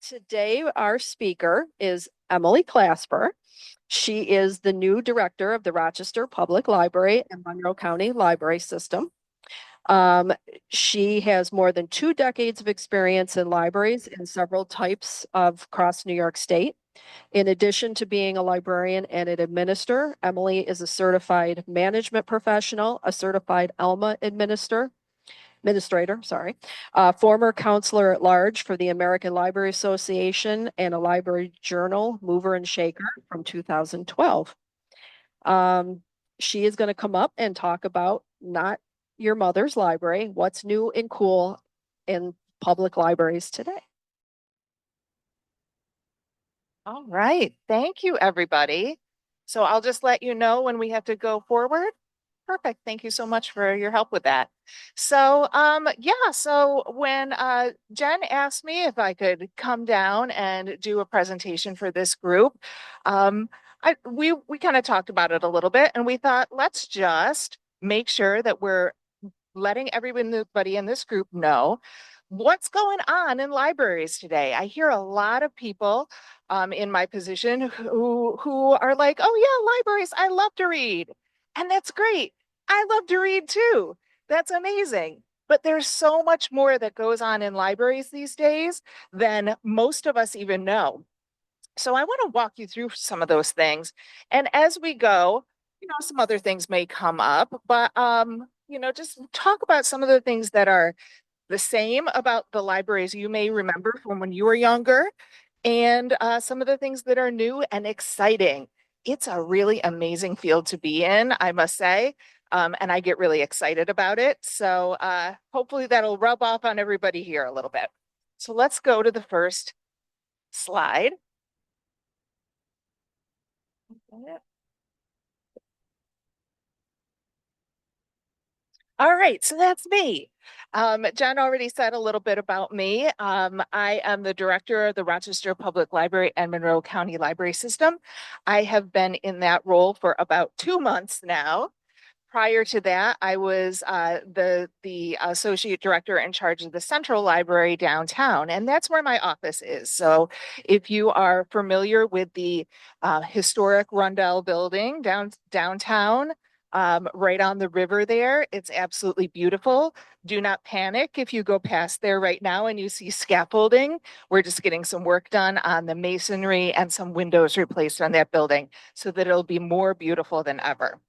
Today, our speaker is Emily Casper. She is the new director of the Rochester Public Library and Monroe County Library System. Um, she has more than 2 decades of experience in libraries in several types of across New York State. In addition to being a librarian and an administrator, Emily is a certified management professional, a certified ALMA administrator, sorry, former counselor at large for the American Library Association and a library journal, Mover and Shaker, from 2012. Um, she is going to come up and talk about not your mother's library, what's new and cool in public libraries today. All right. Thank you, everybody. So I'll just let you know when we have to go forward. Perfect. Thank you so much for your help with that. So, so when Jen asked me if I could come down and do a presentation for this group, we kind of talked about it a little bit, and we thought, let's just make sure that we're letting everybody in this group know what's going on in libraries today. I hear a lot of people in my position who are like, oh yeah, libraries, I love to read. And that's great. I love to read too. That's amazing. But there's so much more that goes on in libraries these days than most of us even know. So I want to walk you through some of those things. And as we go, some other things may come up, but just talk about some of the things that are the same about the libraries you may remember from when you were younger, and some of the things that are new and exciting. It's a really amazing field to be in, I must say, and I get really excited about it. So hopefully that'll rub off on everybody here a little bit. So let's go to the first slide. All right, so that's me. Jen already said a little bit about me. I am the director of the Rochester Public Library and Monroe County Library System. I have been in that role for about 2 months now. Prior to that, I was the associate director in charge of the Central Library downtown, and that's where my office is. So if you are familiar with the historic Rundell building downtown, right on the river there, it's absolutely beautiful. Do not panic if you go past there right now and you see scaffolding. We're just getting some work done on the masonry and some windows replaced on that building so that it'll be more beautiful than ever.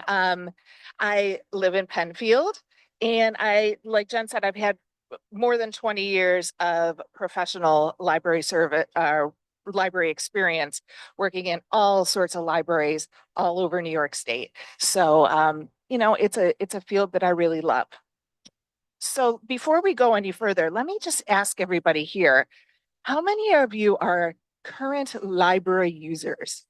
I live in Penfield, and like Jen said, I've had more than 20 years of professional library service, library experience working in all sorts of libraries all over New York State. So, it's a field that I really love. So before we go any further, let me just ask everybody here, how many of you are current library users?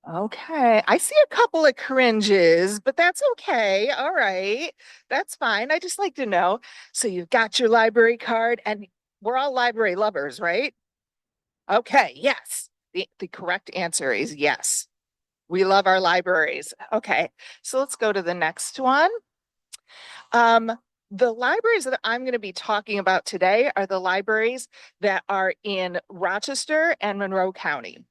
Okay, I see a couple of cringes, but that's okay. All right, that's fine. I just like to know. So you've got your library card, and we're all library lovers, right? Okay, yes. The correct answer is yes. We love our libraries. Okay, so let's go to the next one. The libraries that I'm going to be talking about today are the libraries that are in Rochester and Monroe County.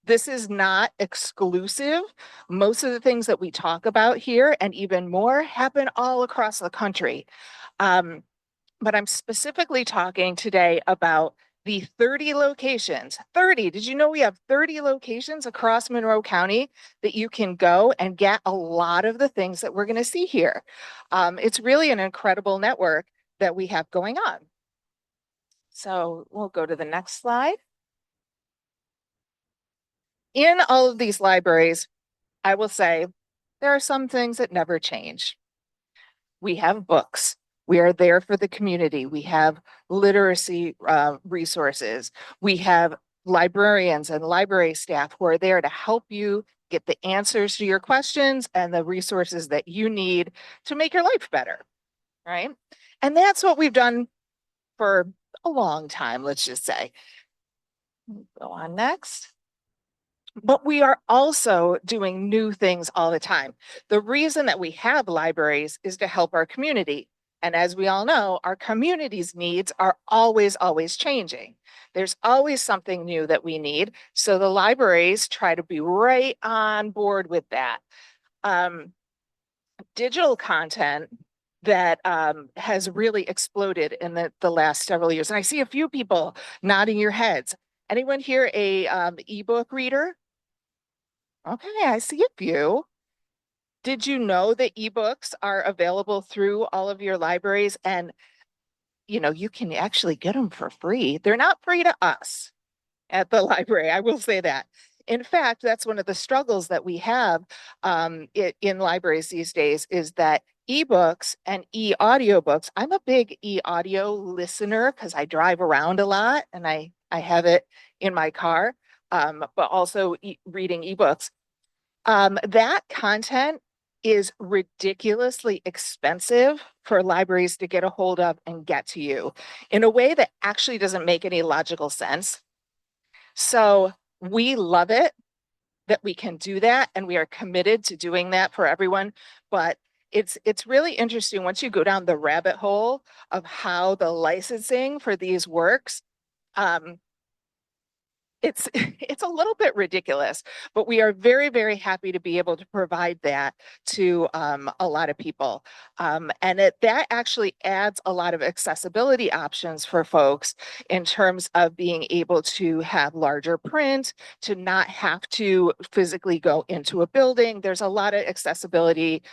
This is not exclusive. Most of the things that we talk about here and even more happen all across the country. But I'm specifically talking today about the 30 locations. 30, did you know we have 30 locations across Monroe County that you can go and get a lot of the things that we're going to see here? It's really an incredible network that we have going on. So we'll go to the next slide. In all of these libraries, I will say there are some things that never change. We have books. We are there for the community. We have literacy resources. We have librarians and library staff who are there to help you get the answers to your questions and the resources that you need to make your life better, right? And that's what we've done for a long time, let's just say. Go on next. But we are also doing new things all the time. The reason that we have libraries is to help our community. And as we all know, our community's needs are always, always changing. There's always something new that we need. So the libraries try to be right on board with that. Um, Digital content that has really exploded in the last several years. And I see a few people nodding your heads. Anyone here a ebook reader? Okay, I see a few. Did you know that ebooks are available through all of your libraries? And you can actually get them for free. They're not free to us at the library. I will say that. In fact, that's one of the struggles that we have in libraries these days is that ebooks and e-audiobooks. I'm a big e-audio listener because I drive around a lot and I have it in my car, but also reading ebooks. That content is ridiculously expensive for libraries to get a hold of and get to you in a way that actually doesn't make any logical sense. So we love it that we can do that, and we are committed to doing that for everyone. But it's really interesting once you go down the rabbit hole of how the licensing for these works. Um, it's it's a little bit ridiculous, but we are very, very happy to be able to provide that to a lot of people. And that actually adds a lot of accessibility options for folks in terms of being able to have larger print, to not have to physically go into a building. There's a lot of accessibility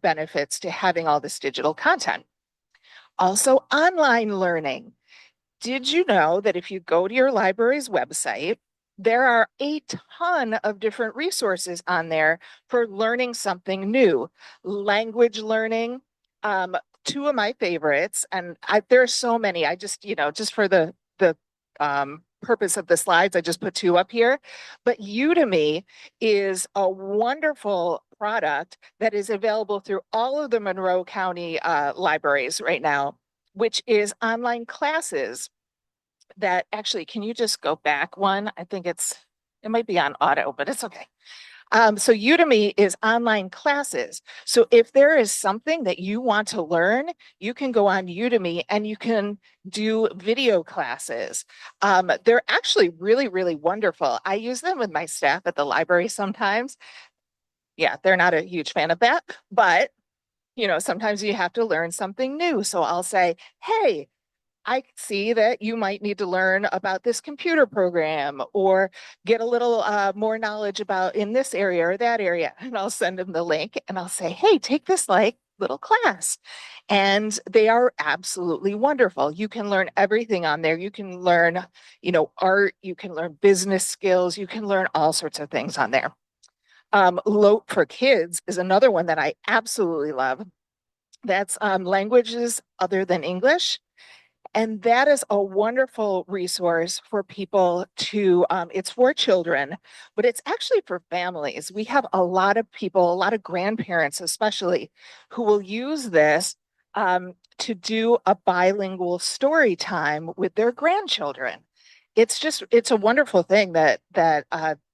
benefits to having all this digital content. Also, online learning. Did you know that if you go to your library's website, there are a ton of different resources on there for learning something new? Language learning, um, two of my favorites, and there are so many. I just, just for the purpose of the slides, I just put two up here. But Udemy is a wonderful product that is available through all of the Monroe County libraries right now, which is online classes that actually, can you just go back one? I think it might be on auto, but it's okay. So Udemy is online classes. So if there is something that you want to learn, you can go on Udemy and you can do video classes. They're actually really, really wonderful. I use them with my staff at the library sometimes. Yeah, they're not a huge fan of that, but sometimes you have to learn something new. So I'll say, hey, I see that you might need to learn about this computer program or get a little more knowledge about in this area or that area. And I'll send them the link and I'll say, hey, take this like little class. And they are absolutely wonderful. You can learn everything on there. You can learn, art, you can learn business skills, you can learn all sorts of things on there. Lope for Kids is another one that I absolutely love. That's languages other than English. And that is a wonderful resource for people it's for children, but it's actually for families. We have a lot of people, a lot of grandparents especially, who will use this to do a bilingual story time with their grandchildren. It's a wonderful thing that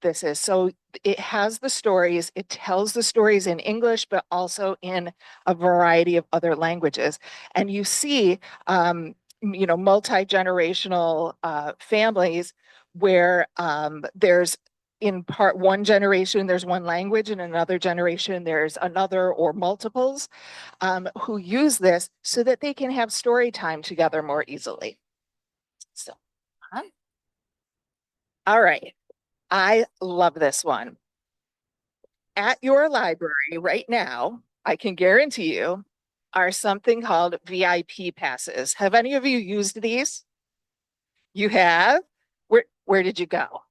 this is. So it has the stories, it tells the stories in English, but also in a variety of other languages. And you see, multi-generational families where there's in part one generation, there's one language, and another generation, there's another or multiples who use this so that they can have story time together more easily. So, all right. I love this one. At your library right now, I can guarantee you, are something called VIP passes. Have any of you used these? You have? Where did you go?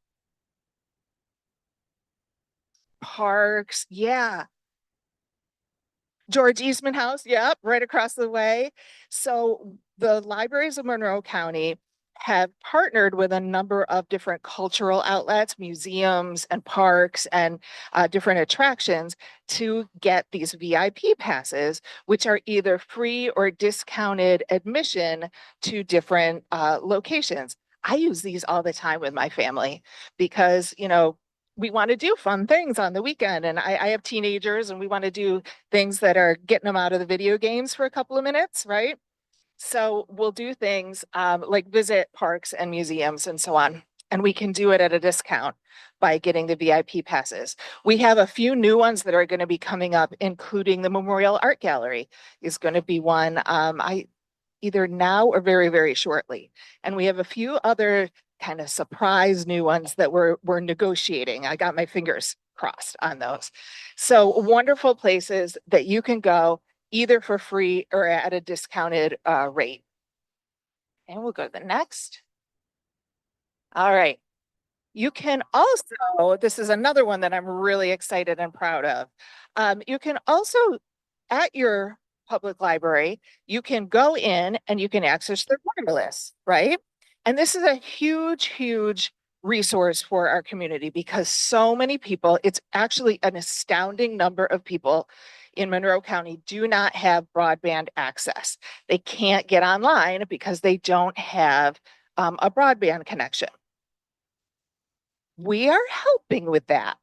Parks. Yeah. George Eastman House. Yep, right across the way. So the libraries of Monroe County have partnered with a number of different cultural outlets, museums and parks and different attractions to get these VIP passes, which are either free or discounted admission to different locations. I use these all the time with my family because, we want to do fun things on the weekend. And I have teenagers and we want to do things that are getting them out of the video games for a couple of minutes, right? So we'll do things like visit parks and museums and so on. And we can do it at a discount by getting the VIP passes. We have a few new ones that are going to be coming up, including the Memorial Art Gallery is going to be one. I either now or very, very shortly. And we have a few other kind of surprise new ones that we're negotiating. I got my fingers crossed on those. So wonderful places that you can go either for free or at a discounted rate. And we'll go to the next. All right. You can also, this is another one that I'm really excited and proud of. You can also, at your public library, you can go in and you can access the wireless, right? And this is a huge, huge resource for our community because so many people, it's actually an astounding number of people in Monroe County do not have broadband access. They can't get online because they don't have a broadband connection. We are helping with that.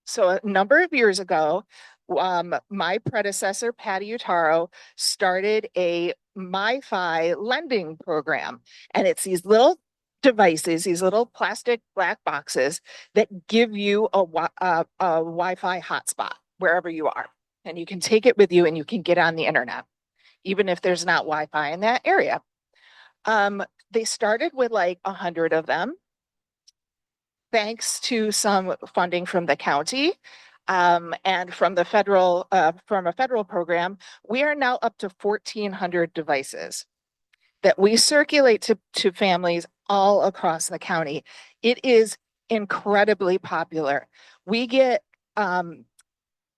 So a number of years ago, my predecessor, Patty Utaro, started a MiFi lending program. And it's these little devices, these little plastic black boxes that give you a Wi-Fi hotspot wherever you are. And you can take it with you and you can get on the internet, even if there's not Wi-Fi in that area. They started with like 100 of them thanks to some funding from the county and from the from a federal program, we are now up to 1,400 devices that we circulate to families all across the county. It is incredibly popular. We get um,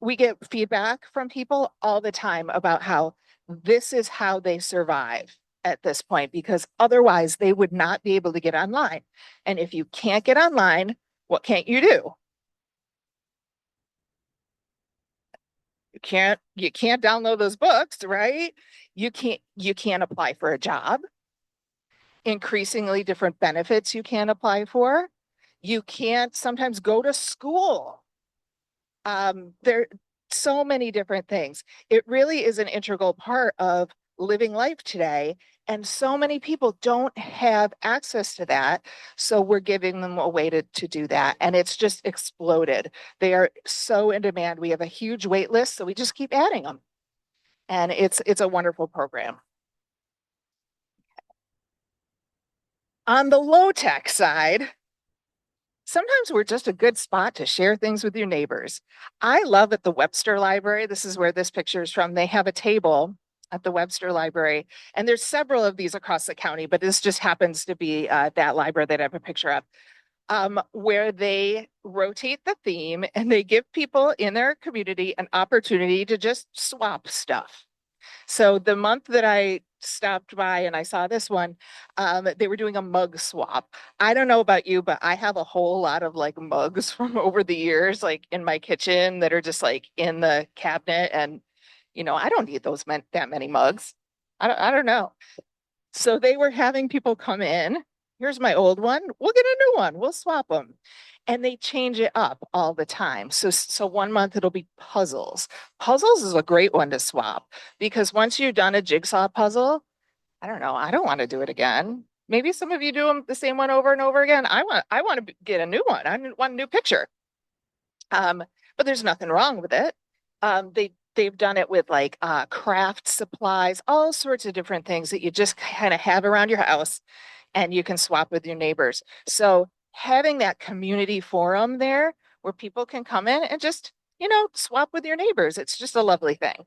we get feedback from people all the time about how this is how they survive at this point, because otherwise they would not be able to get online. And if you can't get online, what can't you do? You can't download those books, right? You can't apply for a job. Increasingly different benefits you can apply for. You can't sometimes go to school. There so many different things. It really is an integral part of living life today. And so many people don't have access to that. So we're giving them a way to do that. And it's just exploded. They are so in demand. We have a huge wait list, so we just keep adding them. And it's a wonderful program. On the low tech side, sometimes we're just a good spot to share things with your neighbors. I love at the Webster Library, this is where this picture is from, they have a table at the Webster Library, and there's several of these across the county, but this just happens to be that library that I have a picture of, where they rotate the theme and they give people in their community an opportunity to just swap stuff. So the month that I stopped by and I saw this one, they were doing a mug swap. I don't know about you, but I have a whole lot of like mugs from over the years, like in my kitchen that are just like in the cabinet. And, I don't need that many mugs. I don't know. So they were having people come in. Here's my old one. We'll get a new one. We'll swap them. And they change it up all the time. So one month it'll be puzzles. Puzzles is a great one to swap because once you've done a jigsaw puzzle, I don't know, I don't want to do it again. Maybe some of you do them the same one over and over again. I want to get a new one. I want a new picture. Um, but there's nothing wrong with it. They've done it with like craft supplies, all sorts of different things that you just kind of have around your house and you can swap with your neighbors. So having that community forum there where people can come in and just, swap with your neighbors, it's just a lovely thing.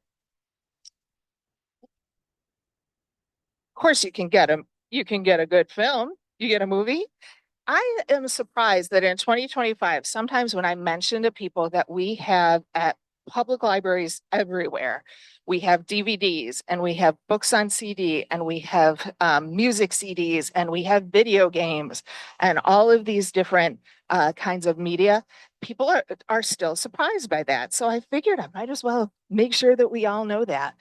Of course, you can get a good film, you get a movie. I am surprised that in 2025, sometimes when I mention to people that we have at public libraries everywhere, we have DVDs and we have books on CD and we have music CDs and we have video games and all of these different kinds of media. People are still surprised by that. So I figured I might as well make sure that we all know that.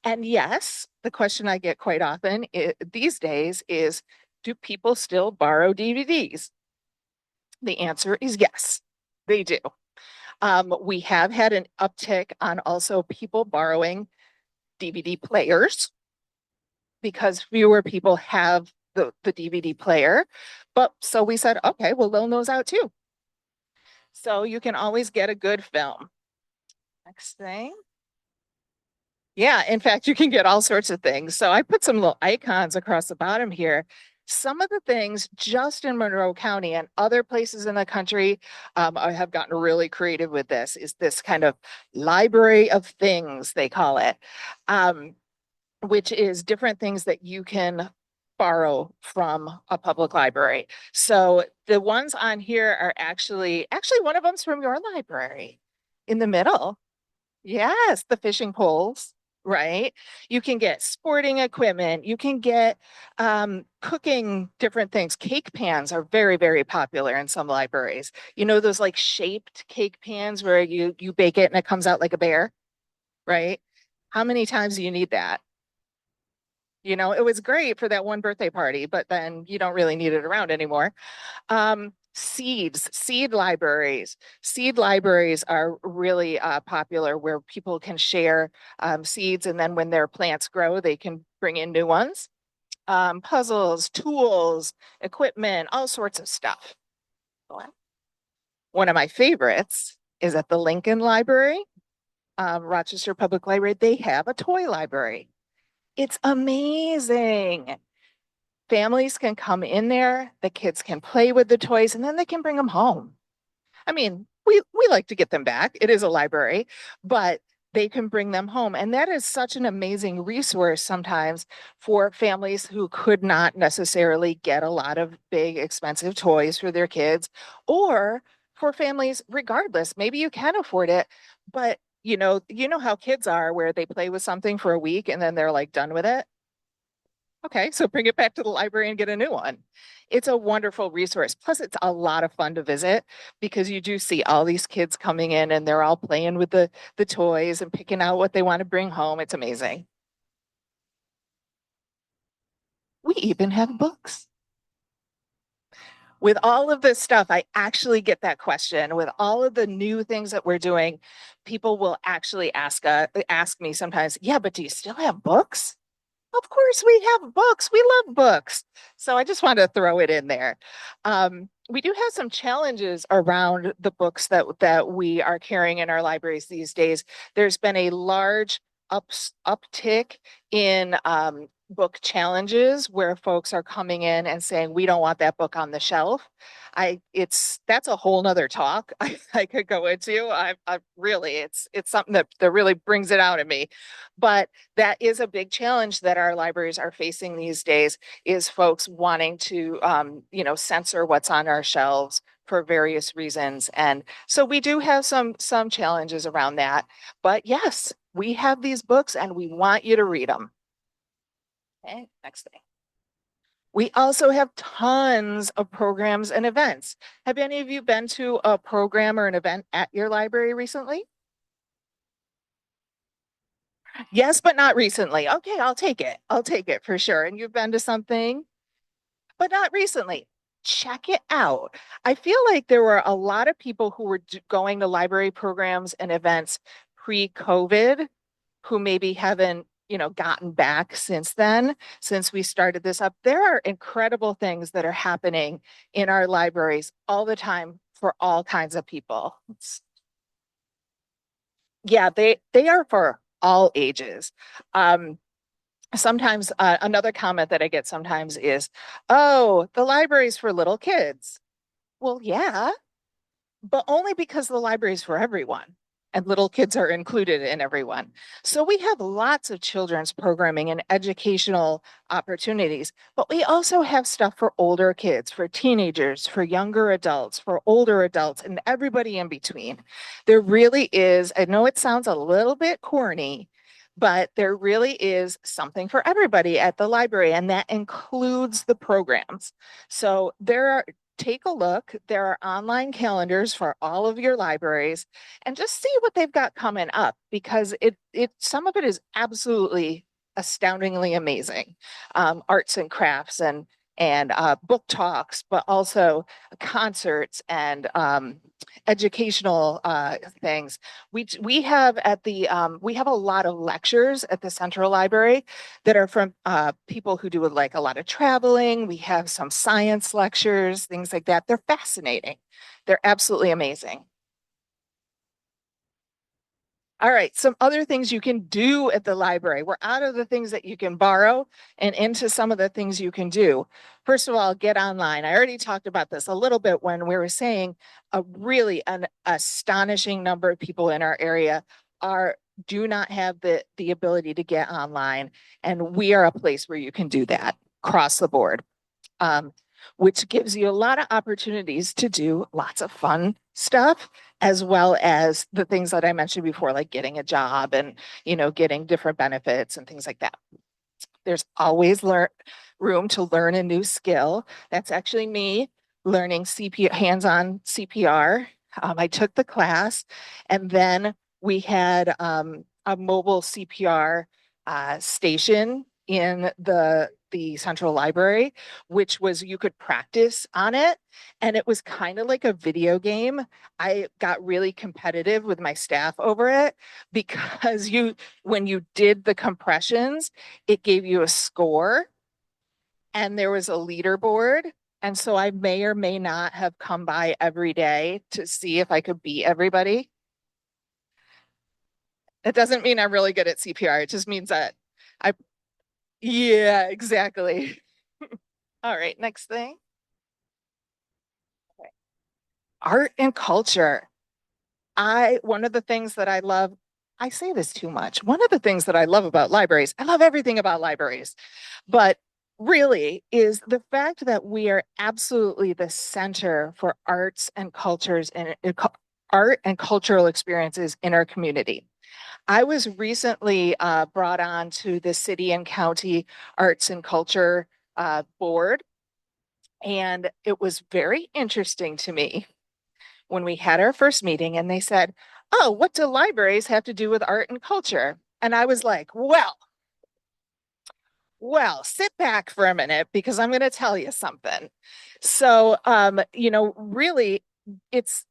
And yes, the question I get quite often these days is, do people still borrow DVDs? The answer is yes. They do. We have had an uptick on also people borrowing DVD players because fewer people have the DVD player. But so we said, okay, we'll loan those out too. So you can always get a good film. Next thing. Yeah, in fact, you can get all sorts of things. So I put some little icons across the bottom here. Some of the things just in Monroe County and other places in the country, I have gotten really creative with this, is this kind of library of things, they call it, which is different things that you can borrow from a public library. So the ones on here are actually one of them's from your library in the middle. Yes, the fishing poles, right? You can get sporting equipment. You can get cooking different things. Cake pans are very, very popular in some libraries. You know those like shaped cake pans where you bake it and it comes out like a bear, right? How many times do you need that? You know, it was great for that one birthday party, but then you don't really need it around anymore. Seed libraries. Seed libraries are really popular where people can share seeds, and then when their plants grow, they can bring in new ones. Puzzles, tools, equipment, all sorts of stuff. One of my favorites is at the Lincoln Library, Rochester Public Library. They have a toy library. It's amazing. Families can come in there, the kids can play with the toys, and then they can bring them home. I mean, we like to get them back. It is a library, but they can bring them home. And that is such an amazing resource sometimes for families who could not necessarily get a lot of big, expensive toys for their kids, or for families, regardless, maybe you can afford it, but you know how kids are where they play with something for a week and then they're like done with it. Okay, so bring it back to the library and get a new one. It's a wonderful resource. Plus, it's a lot of fun to visit because you do see all these kids coming in and they're all playing with the toys and picking out what they want to bring home. It's amazing. We even have books. With all of this stuff, I actually get that question. With all of the new things that we're doing, people will actually ask me sometimes, yeah, but do you still have books? Of course, we have books. We love books. So I just wanted to throw it in there. We do have some challenges around the books that we are carrying in our libraries these days. There's been a large uptick in book challenges where folks are coming in and saying, we don't want that book on the shelf. That's a whole nother talk I could go into. I really, it's something that really brings it out of me. But that is a big challenge that our libraries are facing these days, is folks wanting to censor what's on our shelves for various reasons. And so we do have some challenges around that. But yes, we have these books and we want you to read them. Okay, next thing. We also have tons of programs and events. Have any of you been to a program or an event at your library recently? Yes, but not recently. Okay, I'll take it. I'll take it for sure. And you've been to something, but not recently. Check it out. I feel like there were a lot of people who were going to library programs and events pre-COVID who maybe haven't, gotten back since then, since we started this up. There are incredible things that are happening in our libraries all the time for all kinds of people. Yeah, they are for all ages. Um, Sometimes another comment that I get sometimes is, oh, the library's for little kids. Well, yeah, but only because the library is for everyone and little kids are included in everyone. So we have lots of children's programming and educational opportunities, but we also have stuff for older kids, for teenagers, for younger adults, for older adults, and everybody in between. There really is, I know it sounds a little bit corny, but there really is something for everybody at the library, and that includes the programs. So take a look. There are online calendars for all of your libraries and just see what they've got coming up, because it some of it is absolutely astoundingly amazing. Arts and crafts and book talks, but also concerts and educational things. We have at the we have a lot of lectures at the Central Library that are from people who do like a lot of traveling. We have some science lectures, things like that. They're fascinating. They're absolutely amazing. All right, some other things you can do at the library. We're out of the things that you can borrow and into some of the things you can do. First of all, get online. I already talked about this a little bit when we were saying a really an astonishing number of people in our area are do not have the ability to get online, and we are a place where you can do that across the board, um, which gives you a lot of opportunities to do lots of fun stuff, as well as the things that I mentioned before, like getting a job and, getting different benefits and things like that. There's always room to learn a new skill. That's actually me learning hands-on CPR. I took the class, and then we had a mobile CPR station in the Central Library, which was you could practice on it, and it was kind of like a video game. I got really competitive with my staff over it because when you did the compressions, it gave you a score and there was a leaderboard. And so I may or may not have come by every day to see if I could beat everybody. It doesn't mean I'm really good at CPR. It just means that I, yeah, exactly. All right, next thing. Okay. Art and culture. One of the things that I love, I say this too much. One of the things that I love about libraries, I love everything about libraries, but really is the fact that we are absolutely the center for arts and cultures and art and cultural experiences in our community. I was recently brought on to the city and county arts and culture board, and it was very interesting to me when we had our first meeting and they said, "Oh, what do libraries have to do with art and culture?" And I was like, well, sit back for a minute because I'm going to tell you something. So, really, it's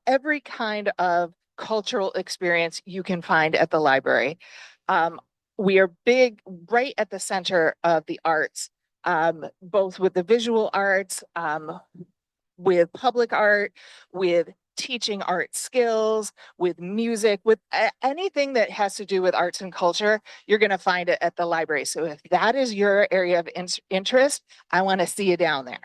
every kind of cultural experience you can find at the library. Um, we are big right at the center of the arts, both with the visual arts, with public art, with teaching art skills, with music, with anything that has to do with arts and culture, you're going to find it at the library. So if that is your area of interest, I want to see you down there.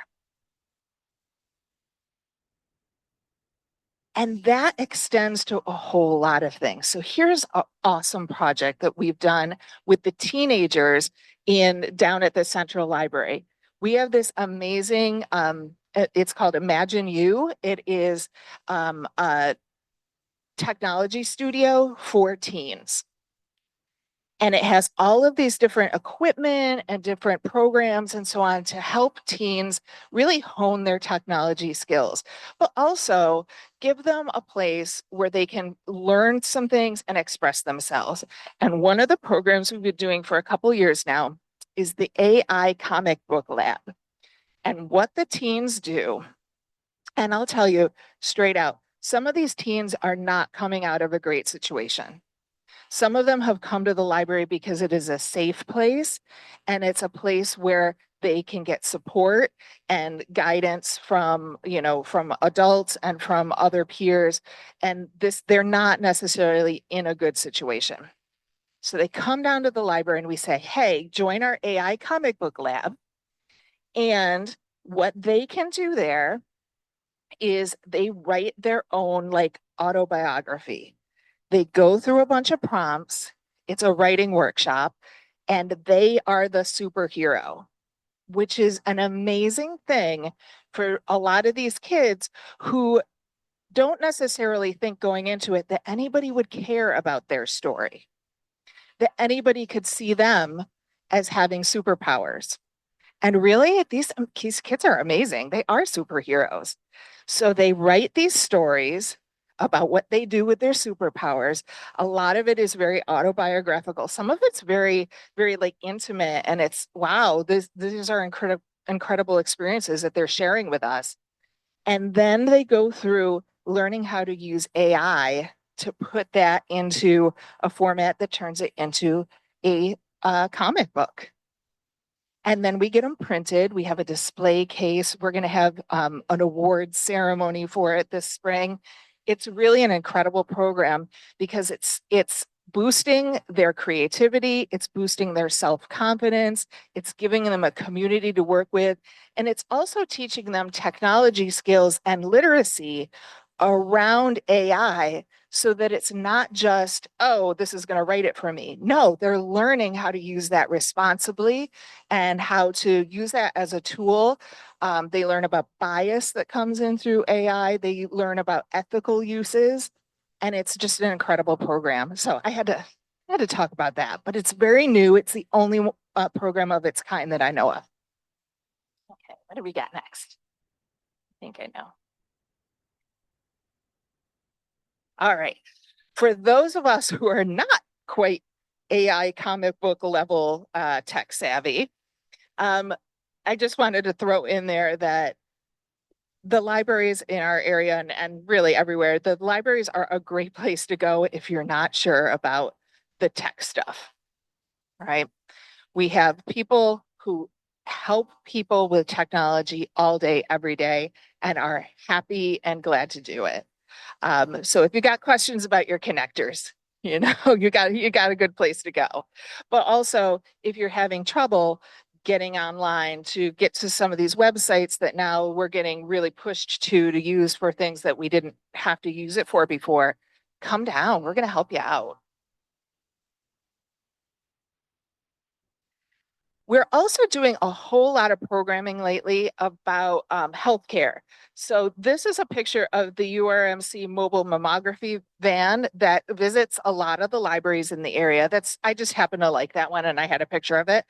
And that extends to a whole lot of things. So here's an awesome project that we've done with the teenagers in down at the Central Library. We have this amazing, it's called Imagine You. It is a technology studio for teens. And it has all of these different equipment and different programs and so on to help teens really hone their technology skills, but also give them a place where they can learn some things and express themselves. And one of the programs we've been doing for a couple years now is the AI Comic Book Lab. And what the teens do, and I'll tell you straight out, some of these teens are not coming out of a great situation. Some of them have come to the library because it is a safe place and it's a place where they can get support and guidance from, from adults and from other peers. And they're not necessarily in a good situation. So they come down to the library and we say, hey, join our AI comic book lab. And what they can do there is they write their own like autobiography. They go through a bunch of prompts. It's a writing workshop, and they are the superhero, which is an amazing thing for a lot of these kids who don't necessarily think going into it that anybody would care about their story, that anybody could see them as having superpowers. And really, these kids are amazing. They are superheroes. So they write these stories about what they do with their superpowers. A lot of it is very autobiographical. Some of it's very, very like intimate, and it's wow, these are incredible experiences that they're sharing with us. And then they go through learning how to use AI to put that into a format that turns it into a comic book. And then we get them printed. We have a display case. We're going to have an award ceremony for it this spring. It's really an incredible program because it's boosting their creativity, it's boosting their self-confidence, it's giving them a community to work with, and it's also teaching them technology skills and literacy around AI so that it's not just, oh, this is going to write it for me. No, they're learning how to use that responsibly and how to use that as a tool. They learn about bias that comes in through AI. They learn about ethical uses, and it's just an incredible program. So I had to talk about that, but it's very new. It's the only program of its kind that I know of. Okay, what do we got next? I think I know. All right. For those of us who are not quite AI comic book level tech savvy, I just wanted to throw in there that the libraries in our area and really everywhere, the libraries are a great place to go if you're not sure about the tech stuff, right? We have people who help people with technology all day, every day, and are happy and glad to do it. So if you got questions about your connectors, you got a good place to go. But also, if you're having trouble getting online to get to some of these websites that now we're getting really pushed to use for things that we didn't have to use it for before, come down. We're going to help you out. We're also doing a whole lot of programming lately about healthcare. So this is a picture of the URMC mobile mammography van that visits a lot of the libraries in the area. I just happen to like that one and I had a picture of it.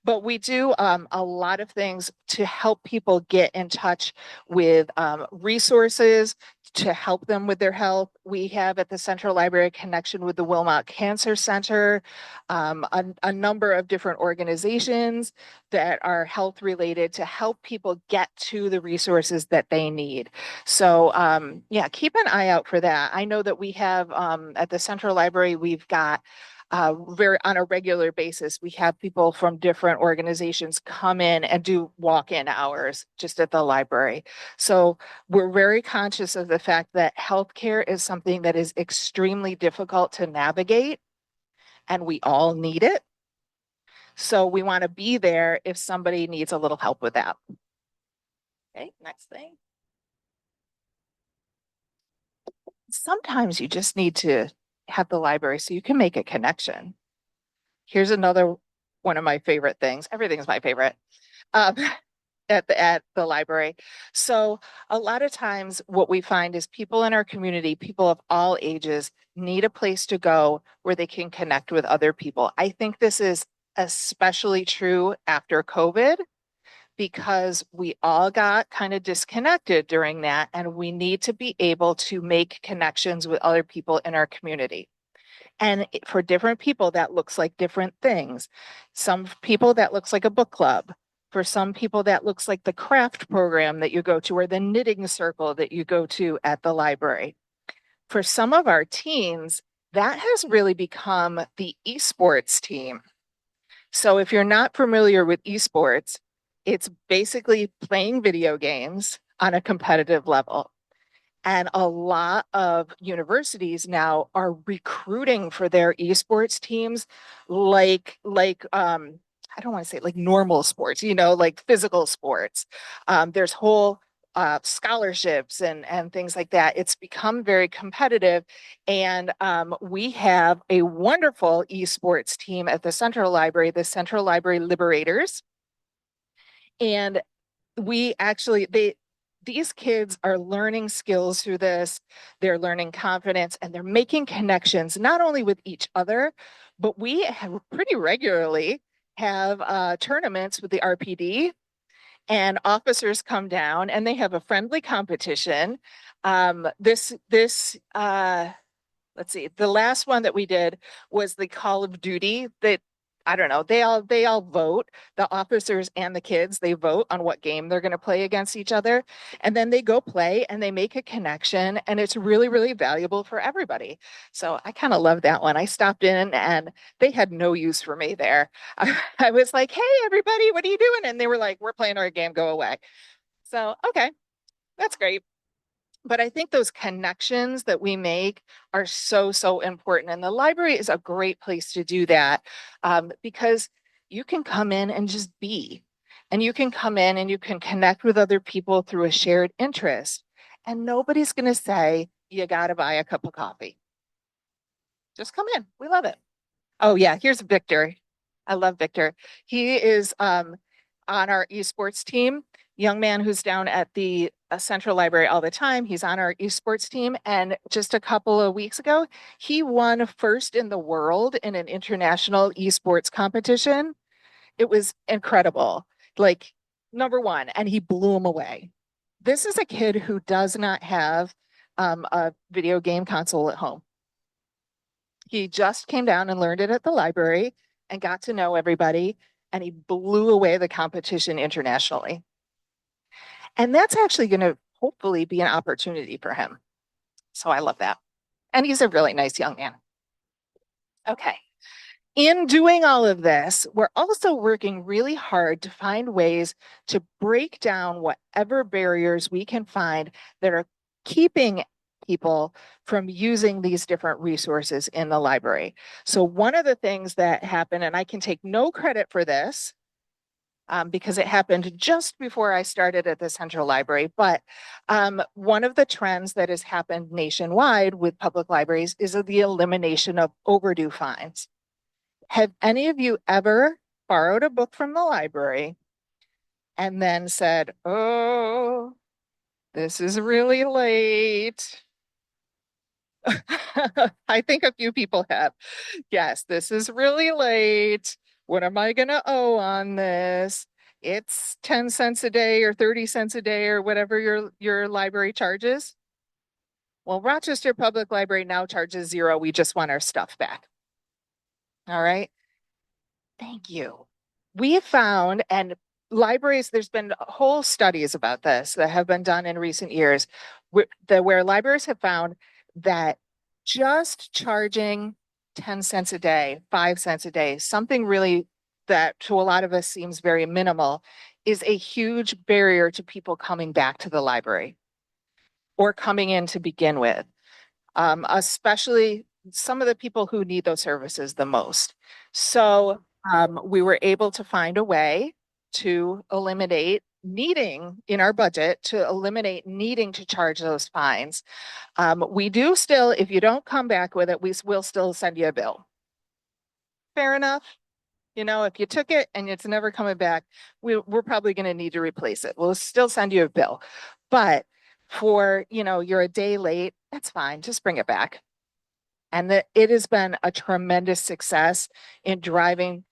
But we do a lot of things to help people get in touch with resources to help them with their health. We have at the Central Library a connection with the Wilmot Cancer Center, a number of different organizations that are health related to help people get to the resources that they need. So yeah, keep an eye out for that. I know that we have at the Central Library, we've got very on a regular basis, we have people from different organizations come in and do walk-in hours just at the library. So we're very conscious of the fact that healthcare is something that is extremely difficult to navigate, and we all need it. So we want to be there if somebody needs a little help with that. Okay, next thing. Sometimes you just need to have the library so you can make a connection. Here's another one of my favorite things. Everything's my favorite. Um, at the library. So a lot of times what we find is people in our community, people of all ages, need a place to go where they can connect with other people. I think this is especially true after COVID because we all got kind of disconnected during that, and we need to be able to make connections with other people in our community. And for different people, that looks like different things. Some people, that looks like a book club. For some people, that looks like the craft program that you go to or the knitting circle that you go to at the library. For some of our teens, that has really become the esports team. So if you're not familiar with esports, it's basically playing video games on a competitive level. And a lot of universities now are recruiting for their esports teams like I don't want to say like normal sports, like physical sports. There's whole scholarships and things like that. It's become very competitive. And we have a wonderful esports team at the Central Library, the Central Library Liberators. And we actually these kids are learning skills through this. They're learning confidence and they're making connections not only with each other, but we have pretty regularly have tournaments with the RPD, and officers come down and they have a friendly competition. This let's see, the last one that we did was the Call of Duty that I don't know, they all vote, the officers and the kids, they vote on what game they're going to play against each other. And then they go play and they make a connection, and it's really, really valuable for everybody. So I kind of love that one. I stopped in and they had no use for me there. I was like, hey, everybody, what are you doing? And they were like, we're playing our game, go away. So, okay, that's great. But I think those connections that we make are so, so important. And the library is a great place to do that, because you can come in and just be, and you can come in and you can connect with other people through a shared interest. And nobody's going to say, you got to buy a cup of coffee. Just come in. We love it. Oh, yeah. Here's Victor. I love Victor. He is on our esports team, young man who's down at the Central Library all the time. He's on our esports team. And just a couple of weeks ago, he won first in the world in an international esports competition. It was incredible. Like number one, and he blew him away. This is a kid who does not have a video game console at home. He just came down and learned it at the library and got to know everybody, and he blew away the competition internationally. And that's actually going to hopefully be an opportunity for him. So I love that. And he's a really nice young man. Okay. In doing all of this, we're also working really hard to find ways to break down whatever barriers we can find that are keeping people from using these different resources in the library. So one of the things that happened, and I can take no credit for this, because it happened just before I started at the Central Library. But one of the trends that has happened nationwide with public libraries is the elimination of overdue fines. Have any of you ever borrowed a book from the library and then said, oh, this is really late? I think a few people have. Yes, this is really late. What am I going to owe on this? It's 10 cents a day or 30 cents a day or whatever your library charges. Well, Rochester Public Library now charges zero. We just want our stuff back. All right. Thank you. We have found, and libraries, there's been whole studies about this that have been done in recent years, where libraries have found that just charging 10 cents a day, 5 cents a day, something really that to a lot of us seems very minimal, is a huge barrier to people coming back to the library or coming in to begin with, especially some of the people who need those services the most. So we were able to find a way to eliminate needing in our budget to eliminate needing to charge those fines. We do still, if you don't come back with it, we will still send you a bill. Fair enough. You know, if you took it and it's never coming back, we're probably going to need to replace it. We'll still send you a bill. But for, you're a day late, that's fine. Just bring it back. And that it has been a tremendous success in driving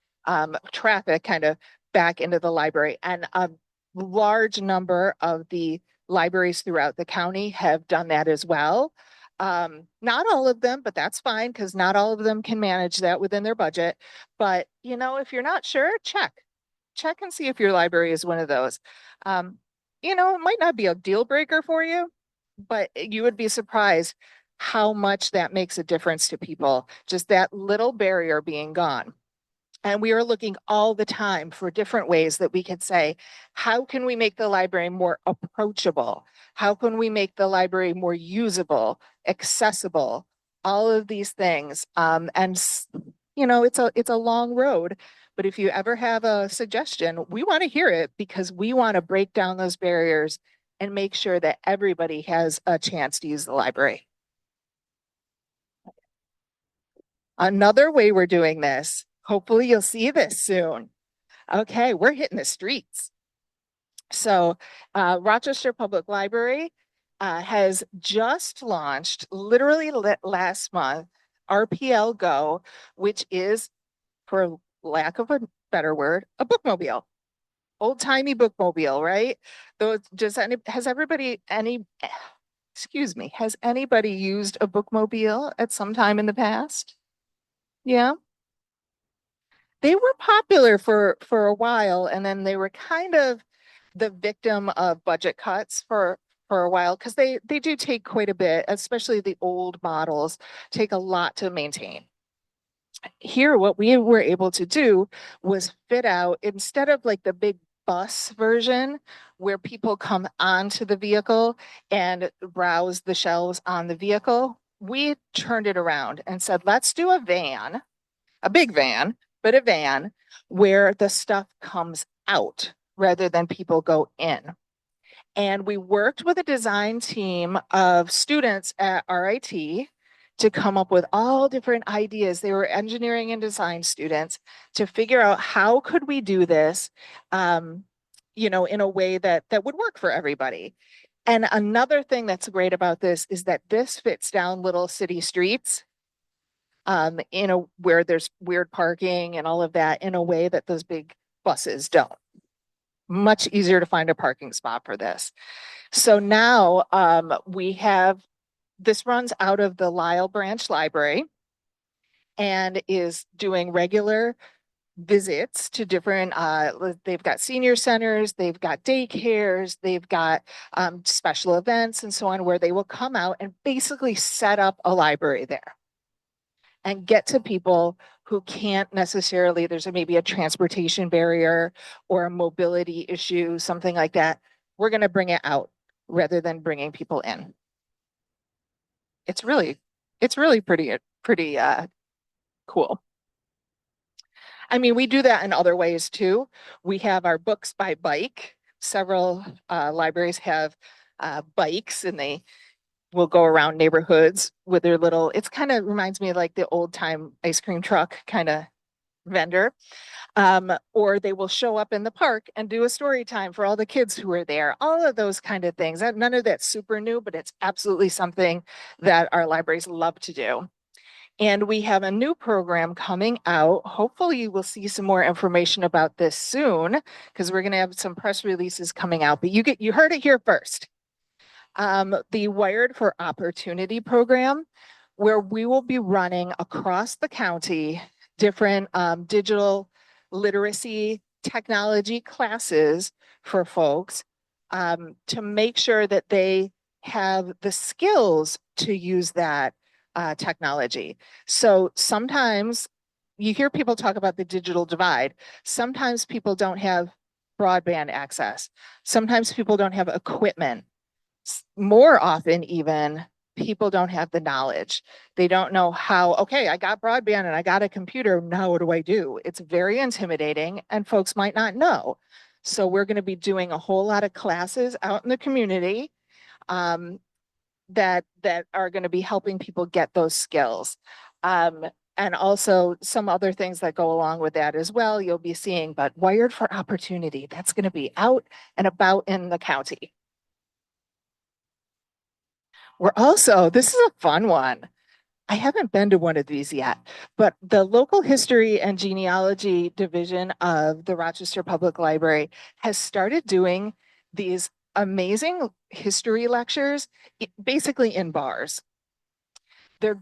traffic kind of back into the library. And a large number of the libraries throughout the county have done that as well. Not all of them, but that's fine because not all of them can manage that within their budget. But, if you're not sure, check and see if your library is one of those. It might not be a deal breaker for you, but you would be surprised how much that makes a difference to people, just that little barrier being gone. And we are looking all the time for different ways that we could say, how can we make the library more approachable? How can we make the library more usable, accessible? All of these things. It's a long road, but if you ever have a suggestion, we want to hear it because we want to break down those barriers and make sure that everybody has a chance to use the library. Another way we're doing this, hopefully you'll see this soon. Okay, we're hitting the streets. So Rochester Public Library has just launched, literally last month, RPL Go, which is, for lack of a better word, a bookmobile. Old-timey bookmobile, right? Has anybody used a bookmobile at some time in the past? Yeah. they were popular for a while, and then they were kind of the victim of budget cuts for a while because they do take quite a bit, especially the old models take a lot to maintain. Here, what we were able to do was fit out instead of like the big bus version where people come onto the vehicle and browse the shelves on the vehicle. We turned it around and said, let's do a van, a big van, but a van where the stuff comes out rather than people go in. And we worked with a design team of students at RIT to come up with all different ideas. They were engineering and design students to figure out how could we do this, in a way that would work for everybody. And another thing that's great about this is that this fits down little city streets, where there's weird parking and all of that in a way that those big buses don't. Much easier to find a parking spot for this. So now we have this runs out of the Lyle Branch Library and is doing regular visits to different, they've got senior centers, they've got daycares, they've got special events and so on, where they will come out and basically set up a library there and get to people who can't necessarily, there's maybe a transportation barrier or a mobility issue, something like that. We're going to bring it out rather than bringing people in. It's really, it's really pretty cool. I mean, we do that in other ways too. We have our books by bike. Several libraries have bikes, and they will go around neighborhoods with their little, it's kind of reminds me of like the old time ice cream truck kind of vendor. Or they will show up in the park and do a story time for all the kids who are there. All of those kind of things. None of that's super new, but it's absolutely something that our libraries love to do. And we have a new program coming out. Hopefully, you will see some more information about this soon because we're going to have some press releases coming out. But you heard it here first. The Wired for Opportunity program, where we will be running across the county different digital literacy technology classes for folks, to make sure that they have the skills to use that technology. So sometimes you hear people talk about the digital divide. Sometimes people don't have broadband access. Sometimes people don't have equipment. More often, even, people don't have the knowledge. They don't know how, okay, I got broadband and I got a computer. Now what do I do? It's very intimidating and folks might not know. So we're going to be doing a whole lot of classes out in the community, that are going to be helping people get those skills. And also some other things that go along with that as well, you'll be seeing, but Wired for Opportunity, that's going to be out and about in the county. We're also, this is a fun one. I haven't been to one of these yet, but the local history and genealogy division of the Rochester Public Library has started doing these amazing history lectures, basically in bars. There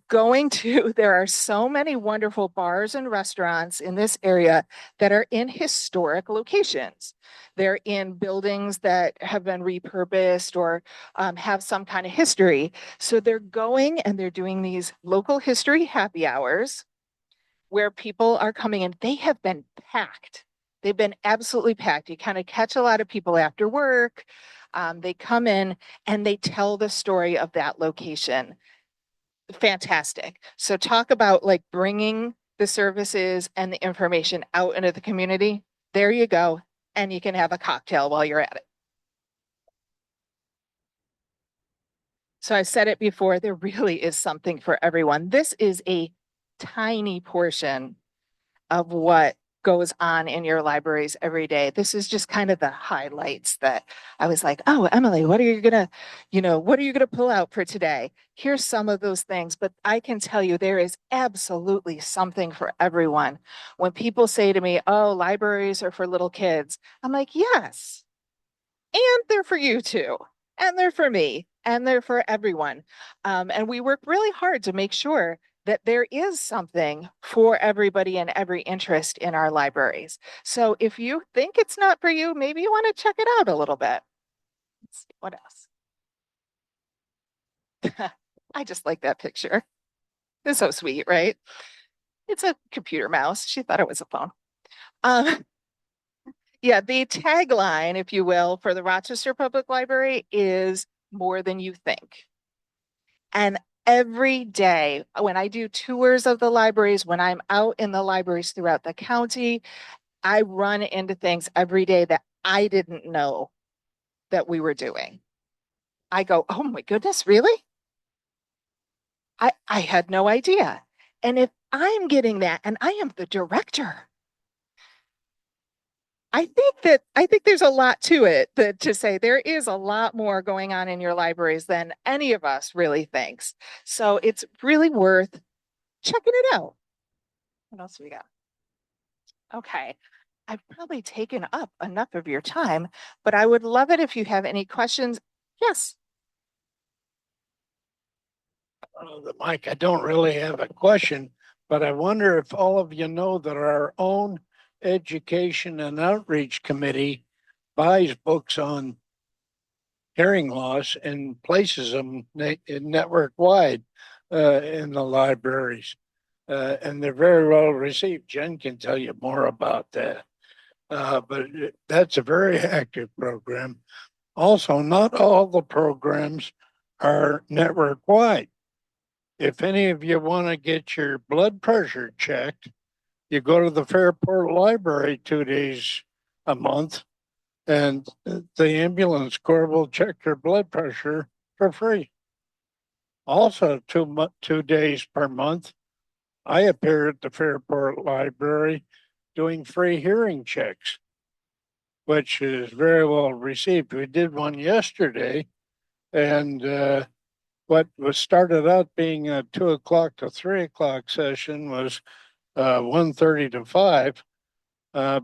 are so many wonderful bars and restaurants in this area that are in historic locations. They're in buildings that have been repurposed or have some kind of history. So they're going and they're doing these local history happy hours where people are coming in. They have been packed. They've been absolutely packed. You kind of catch a lot of people after work. They come in and they tell the story of that location. Fantastic. So talk about like bringing the services and the information out into the community. There you go. And you can have a cocktail while you're at it. So I said it before, there really is something for everyone. This is a tiny portion of what goes on in your libraries every day. This is just kind of the highlights that I was like, oh, Emily, what are you gonna pull out for today? Here's some of those things, but I can tell you there is absolutely something for everyone. When people say to me, oh, libraries are for little kids, I'm like, yes, and they're for you too, and they're for me, and they're for everyone. And we work really hard to make sure that there is something for everybody and every interest in our libraries. So if you think it's not for you, maybe you want to check it out a little bit. Let's see what else. I just like that picture. It's so sweet, right? It's a computer mouse. She thought it was a phone. Um, yeah, the tagline, if you will, for the Rochester Public Library is more than you think. And every day when I do tours of the libraries, when I'm out in the libraries throughout the county, I run into things every day that I didn't know that we were doing. I go, oh my goodness, really? I had no idea. And if I'm getting that and I am the director, I think there's a lot to it that to say there is a lot more going on in your libraries than any of us really thinks. So it's really worth checking it out. What else do we got? Okay. I've probably taken up enough of your time, but I would love it if you have any questions. Yes. Mike, I don't really have a question, but I wonder if all of you know that our own Education and Outreach Committee buys books on hearing loss and places them network wide in the libraries. And they're very well received. Jen can tell you more about that. But that's a very active program. Also, not all the programs are network wide. If any of you want to get your blood pressure checked, you go to the Fairport Library 2 days a month, and the ambulance corps will check your blood pressure for free. Also, 2 days per month, I appear at the Fairport Library doing free hearing checks, which is very well received. We did one yesterday, and what was started out being a 2 o'clock to 3 o'clock session was 1:30 to 5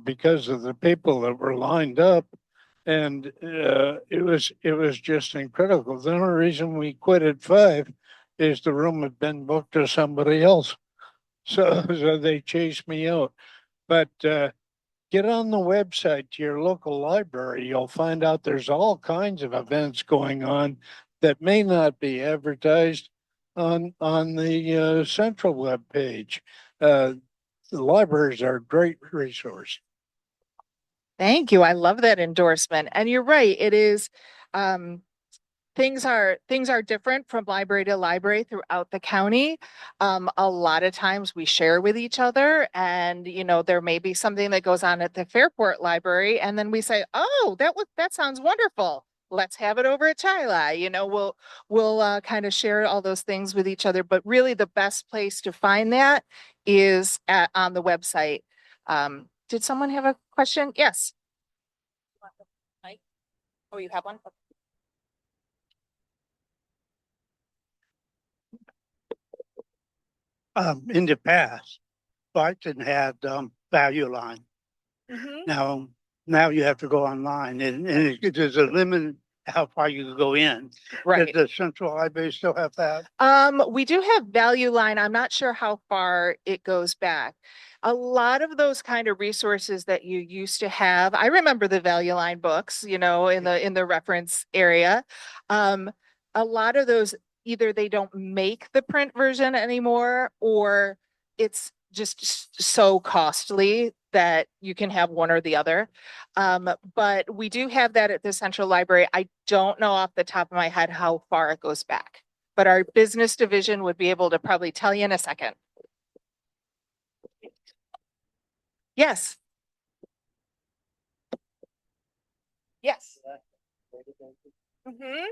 because of the people that were lined up. And it was just incredible. The only reason we quit at 5 is the room had been booked to somebody else. So they chased me out. But get on the website to your local library. You'll find out there's all kinds of events going on that may not be advertised on the central web page. The libraries are a great resource. Thank you. I love that endorsement. And you're right. It is um, things are different from library to library throughout the county. A lot of times we share with each other, and there may be something that goes on at the Fairport Library, and then we say, "Oh, that sounds wonderful. Let's have it over at Chila." We'll kind of share all those things with each other. But really, the best place to find that is on the website. Did someone have a question? Yes. Oh, you have one? In the past, Barton had value line. Mhm. Now you have to go online, and there's a limit how far you can go in. Right. Does the central library still have that? We do have value line. I'm not sure how far it goes back. A lot of those kind of resources that you used to have, I remember the value line books, in the reference area. Um, a lot of those either they don't make the print version anymore, or it's just so costly that you can have one or the other. But we do have that at the Central Library. I don't know off the top of my head how far it goes back, but our business division would be able to probably tell you in a second. Yes. Yes. Mhm.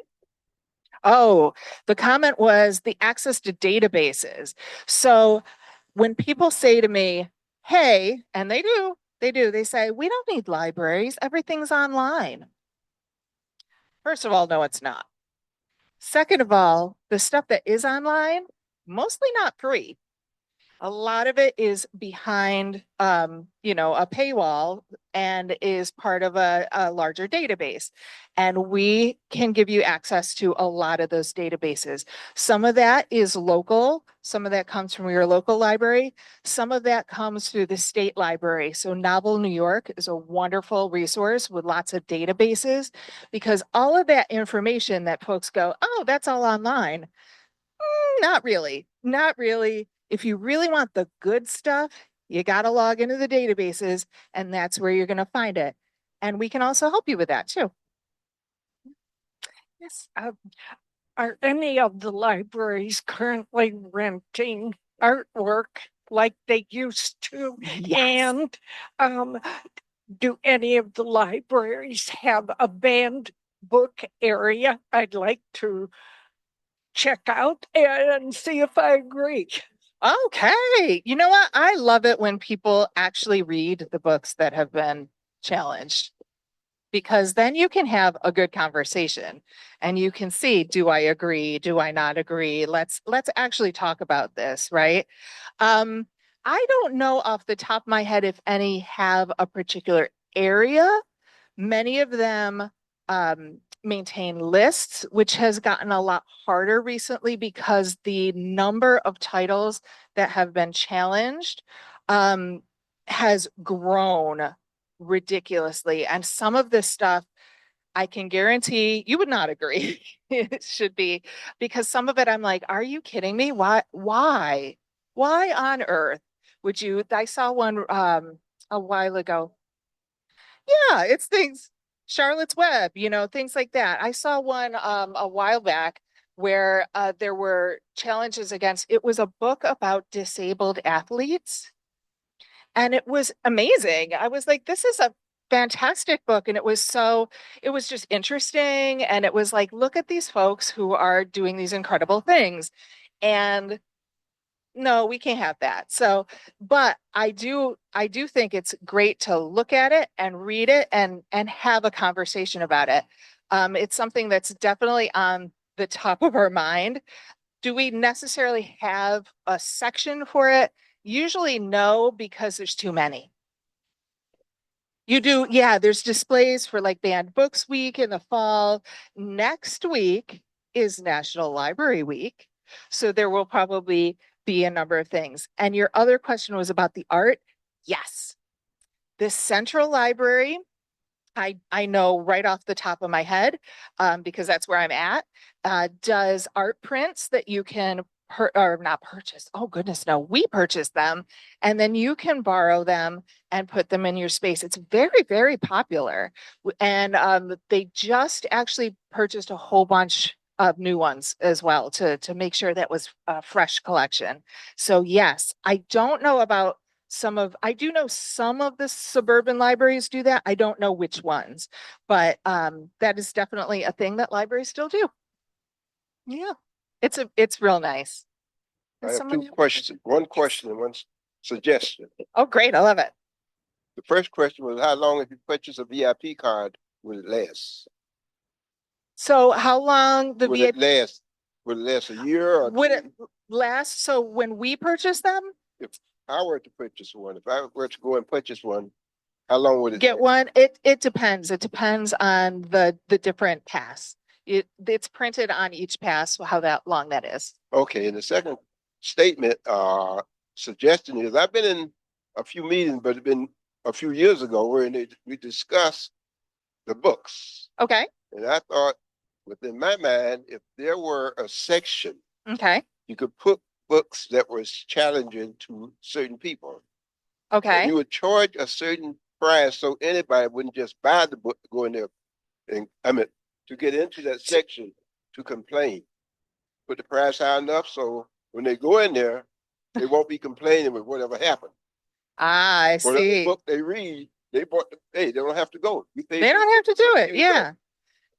Oh, the comment was the access to databases. So when people say to me, hey, and they say, we don't need libraries, everything's online. First of all, no, it's not. Second of all, the stuff that is online, mostly not free. A lot of it is behind, you know, a paywall and is part of a larger database. And we can give you access to a lot of those databases. Some of that is local. Some of that comes from your local library. Some of that comes through the state library. So Novel New York is a wonderful resource with lots of databases because all of that information that folks go, oh, that's all online. Not really. Not really. If you really want the good stuff, you got to log into the databases, and that's where you're going to find it. And we can also help you with that too. Yes. Are any of the libraries currently renting artwork like they used to? Yes. And do any of the libraries have a banned book area? I'd like to check out and see if I agree. Okay. You know what? I love it when people actually read the books that have been challenged because then you can have a good conversation and you can see, do I agree? Do I not agree? Let's actually talk about this, right? I don't know off the top of my head if any have a particular area. Many of them maintain lists, which has gotten a lot harder recently because the number of titles that have been challenged has grown ridiculously. And some of this stuff, I can guarantee you would not agree. It should be because some of it I'm like, are you kidding me? Why on earth would you? I saw one a while ago. Yeah, it's things, Charlotte's Web, you know, things like that. I saw one a while back where there were challenges against, it was a book about disabled athletes. And it was amazing. I was like, this is a fantastic book. And it was just interesting. And it was like, look at these folks who are doing these incredible things. And no, we can't have that. So, but I do think it's great to look at it and read it and have a conversation about it. It's something that's definitely on the top of our mind. Do we necessarily have a section for it? Usually no, because there's too many. You do, yeah, there's displays for like Banned Books Week in the fall. Next week is National Library Week. So there will probably be a number of things. And your other question was about the art. Yes. The Central Library, I know right off the top of my head, because that's where I'm at, does art prints that you can or not purchase. Oh goodness, no, we purchase them and then you can borrow them and put them in your space. It's very, very popular. And they just actually purchased a whole bunch of new ones as well to make sure that was a fresh collection. So yes, I don't know about I do know some of the suburban libraries do that. I don't know which ones, but that is definitely a thing that libraries still do. Yeah, it's real nice. I have two questions, one question and one suggestion. Oh, great. I love it. The first question was, how long if you purchase a VIP card will it last? So how long the Will VIP it last? Will it last a year or would it two? last? So when we purchase them, If I were to purchase one, if I were to go and purchase one, how long would it get last? one. It depends. It depends on the different pass. It's printed on each pass how that long that is. Okay, and the second statement, suggestion is, I've been in a few meetings, but it's been a few years ago where we discussed the books. Okay. And I thought, within my mind, if there were a section, Okay. you could put books that was challenging to certain people. Okay. And you would charge a certain price so anybody wouldn't just buy the book to go in there and to get into that section to complain. Put the price high enough so when they go in there, they won't be complaining with whatever happened. Ah, I Whatever see. book they read, they don't have to go. They don't have to do it. Here you Yeah.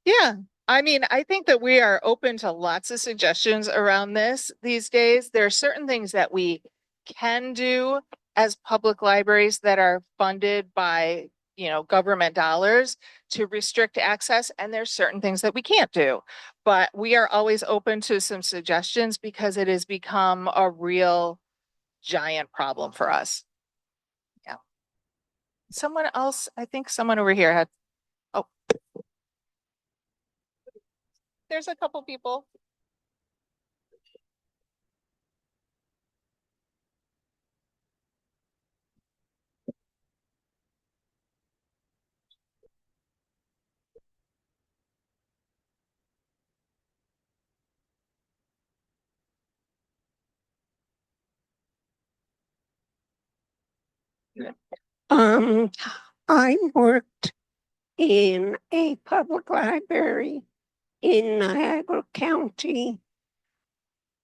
Yeah. I mean, I think that we are open to lots of suggestions around this these days. There are certain things that we can do as public libraries that are funded by, you know, government dollars to restrict access. And there's certain things that we can't do. But we are always open to some suggestions because it has become a real giant problem for us. Yeah. Someone else, I think someone over here had, oh, there's a couple people. Um, I worked in a public library in Niagara County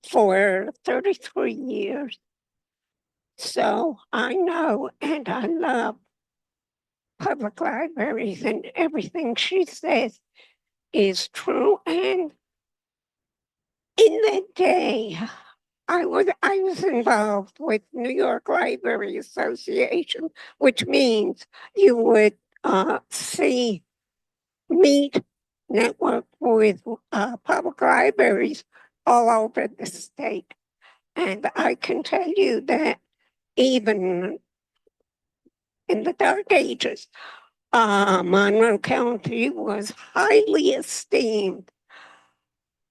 for 33 years. So I know and I love public libraries, and everything she says is true. And in that day, I was involved with New York Library Association, which means you would see meet network with public libraries all over the state. And I can tell you that even in the dark ages, Monroe County was highly esteemed,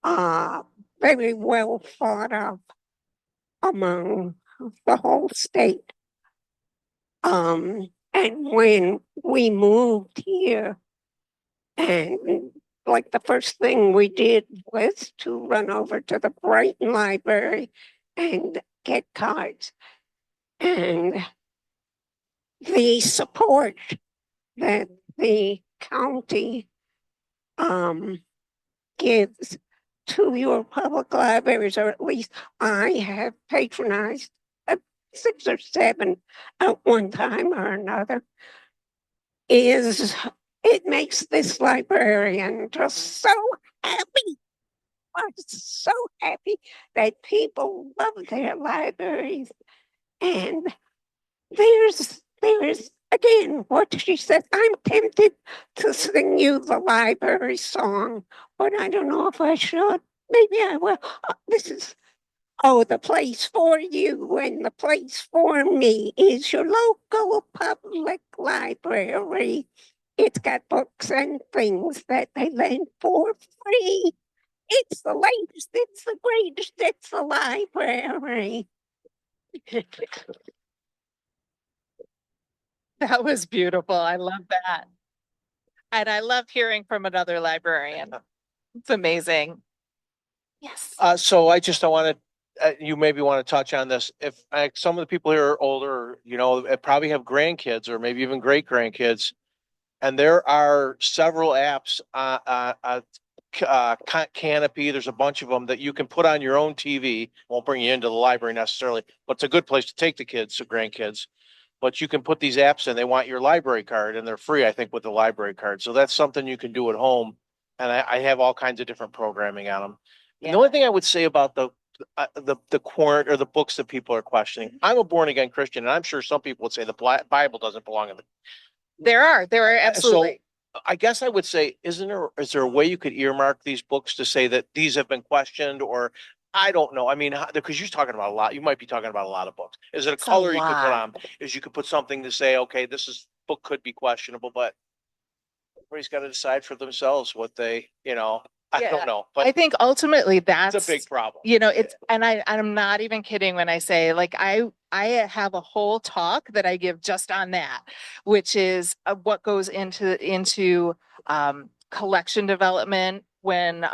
very well thought of among the whole state. And when we moved here, and like the first thing we did was to run over to the Brighton Library and get cards. And the support that the county gives to your public libraries, or at least I have patronized 6 or 7 at one time or another, is it makes this librarian just so happy. I'm so happy that people love their libraries. And there's again what she said. I'm tempted to sing you the library song, but I don't know if I should. Maybe I will. This is the place for you and the place for me is your local public library. It's got books and things that they lend for free. It's the latest, it's the greatest, it's the library. That was beautiful. I love that. And I love hearing from another librarian. It's amazing. Yes. So I just don't want to, you maybe want to touch on this. If some of the people here are older, probably have grandkids or maybe even great grandkids, and there are several apps, Canopy, there's a bunch of them that you can put on your own TV. Won't bring you into the library necessarily, but it's a good place to take the kids, so grandkids. But you can put these apps in, they want your library card and they're free, I think, with the library card. So that's something you can do at home. And I have all kinds of different programming on them. Yeah. The only thing I would say about the quart or the books that people are questioning, I'm a born again Christian, and I'm sure some people would say the Bible doesn't belong in the. There are absolutely. So I guess I would say, is there a way you could earmark these books to say that these have been questioned, or I don't know. I mean, because you're talking about a lot. You might be talking about a lot of books. Is it a It's a color you could put lot. on? Is you could put something to say, okay, book could be questionable, but everybody's got to decide for themselves what they, I Yeah, don't know, I but think ultimately it's that's a big problem. it's, and I'm not even kidding when I say, like, I have a whole talk that I give just on that, which is what goes into collection development when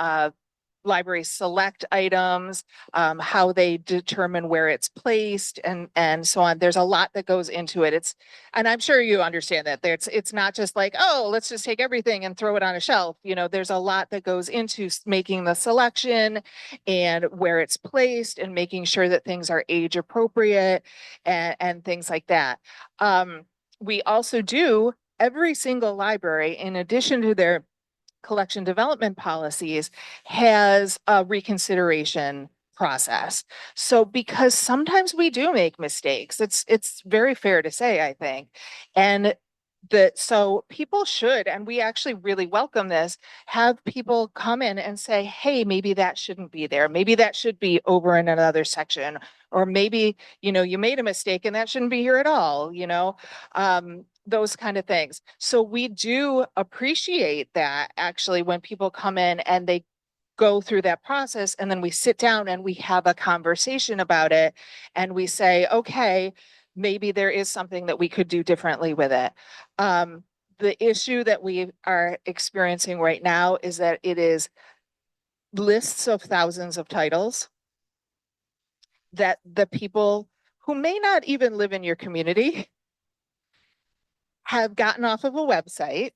libraries select items, how they determine where it's placed, and so on. There's a lot that goes into it. And I'm sure you understand that. It's not just like, oh, let's just take everything and throw it on a shelf. There's a lot that goes into making the selection and where it's placed and making sure that things are age appropriate and things like that. We also do, every single library, in addition to their collection development policies, has a reconsideration process. So because sometimes we do make mistakes, it's very fair to say, I think. And so people should, and we actually really welcome this, have people come in and say, hey, maybe that shouldn't be there. Maybe that should be over in another section, or maybe, you made a mistake and that shouldn't be here at all, those kind of things. So we do appreciate that actually when people come in and they go through that process, and then we sit down and we have a conversation about it, and we say, okay, maybe there is something that we could do differently with it. The issue that we are experiencing right now is that it is lists of thousands of titles that the people who may not even live in your community have gotten off of a website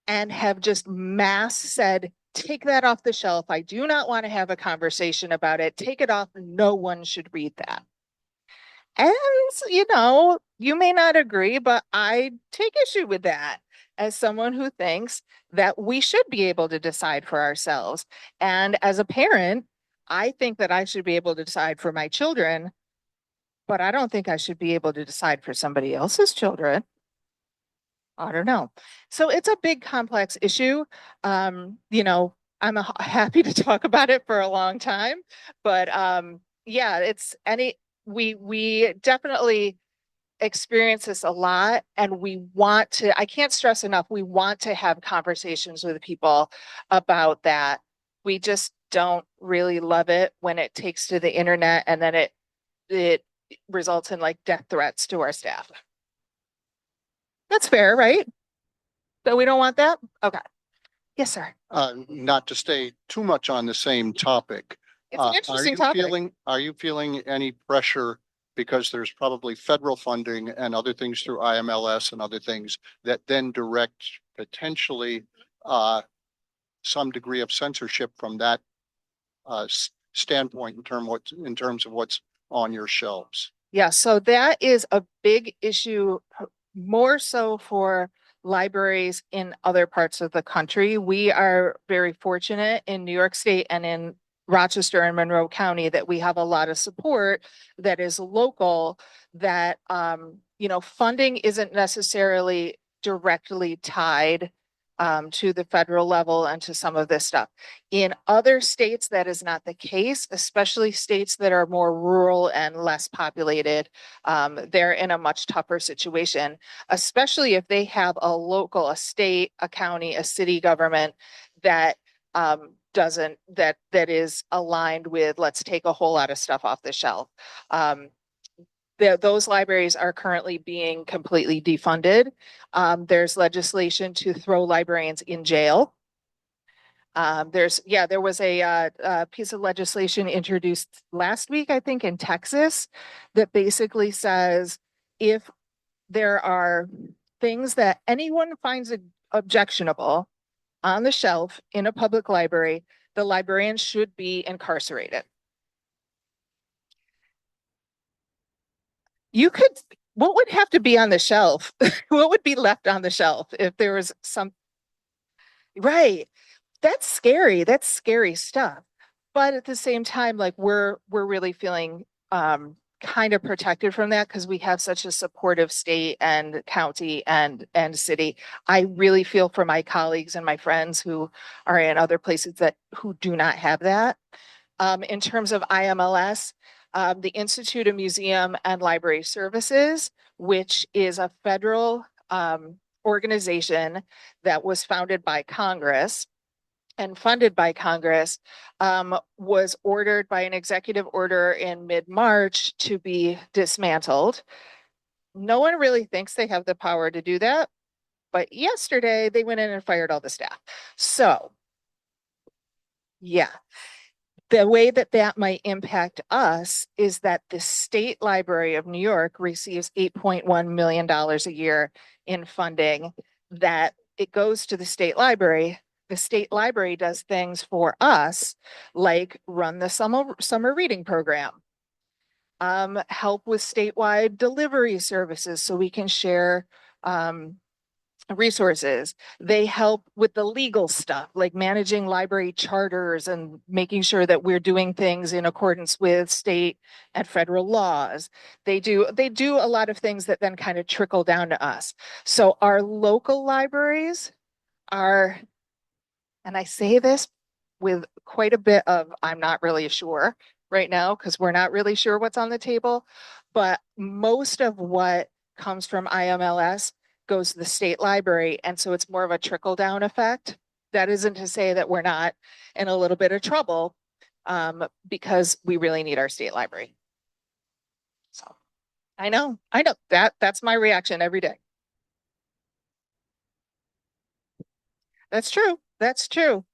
and have just mass said, take that off the shelf. I do not want to have a conversation about it. Take it off. No one should read that. And, you may not agree, but I take issue with that as someone who thinks that we should be able to decide for ourselves. And as a parent, I think that I should be able to decide for my children, but I don't think I should be able to decide for somebody else's children. I don't know. So it's a big complex issue. I'm happy to talk about it for a long time, but yeah, we definitely experience this a lot, and I can't stress enough, we want to have conversations with people about that. We just don't really love it when it takes to the internet and then it results in like death threats to our staff. That's fair, right? So we don't want that? Okay. Yes, sir. Not to stay too much on the same topic. It's an interesting topic. Are you feeling any pressure because there's probably federal funding and other things through IMLS and other things that then direct potentially some degree of censorship from that standpoint in terms of what's on your shelves? Yeah, so that is a big issue, more so for libraries in other parts of the country. We are very fortunate in New York State and in Rochester and Monroe County that we have a lot of support that is local, that funding isn't necessarily directly tied to the federal level and to some of this stuff. In other states, that is not the case, especially states that are more rural and less populated. They're in a much tougher situation, especially if they have a state, a county, a city government that that is aligned with, let's take a whole lot of stuff off the shelf. Those libraries are currently being completely defunded. There's legislation to throw librarians in jail. There was a piece of legislation introduced last week, I think, in Texas, that basically says if there are things that anyone finds objectionable on the shelf in a public library, the librarian should be incarcerated. What would have to be on the shelf? What would be left on the shelf if there was right? That's scary. That's scary stuff. But at the same time, like we're really feeling kind of protected from that because we have such a supportive state and county and city. I really feel for my colleagues and my friends who are in other places who do not have that. In terms of IMLS, the Institute of Museum and Library Services, which is a federal organization that was founded by Congress and funded by Congress, was ordered by an executive order in mid-March to be dismantled. No one really thinks they have the power to do that, but yesterday they went in and fired all the staff. So, yeah. The way that might impact us is that the State Library of New York receives $8.1 million a year in funding, that it goes to the state library. The state library does things for us, like run the summer reading program, help with statewide delivery services so we can share resources. They help with the legal stuff, like managing library charters and making sure that we're doing things in accordance with state and federal laws. They do a lot of things that then kind of trickle down to us. So our local libraries are, and I say this with quite a bit of, I'm not really sure right now, because we're not really sure what's on the table, but most of what comes from IMLS goes to the state library. And so it's more of a trickle down effect. That isn't to say that we're not in a little bit of trouble, because we really need our state library. So I know that's my reaction every day. That's true. That's true.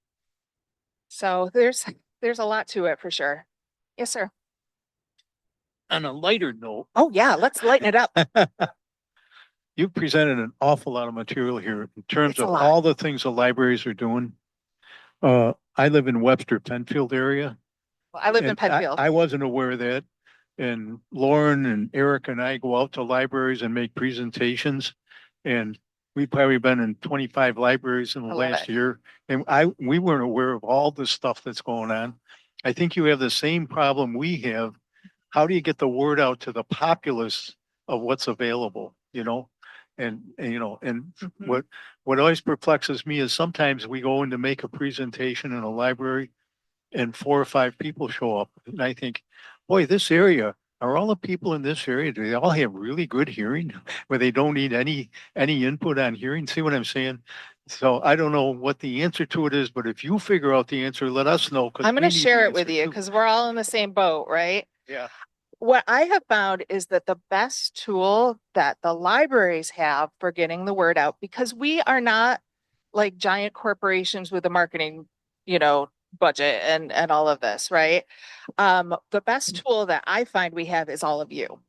So there's a lot to it for sure. Yes, sir. On a lighter note, Oh yeah, let's lighten it up. you presented an awful lot of material here in terms It's a of lot. all the things the libraries are doing. I live in Webster, Penfield area. Well, I live in and Penfield. I wasn't aware of that. And Lauren and Eric and I go out to libraries and make presentations. And we've probably been in 25 libraries in the I love last it. year. And we weren't aware of all the stuff that's going on. I think you have the same problem we have. How do you get the word out to the populace of what's available, you know? And Mhm. what always perplexes me is sometimes we go in to make a presentation in a library and 4 or 5 people show up. And I think, boy, this area, are all the people in this area, do they all have really good hearing where they don't need any input on hearing? See what I'm saying? So I don't know what the answer to it is, but if you figure out the answer, let us know. I'm going to share it with you too. because we're all in the same boat, right? Yeah. What I have found is that the best tool that the libraries have for getting the word out, because we are not like giant corporations with a marketing, budget and all of this, right? The best tool that I find we have is all of you.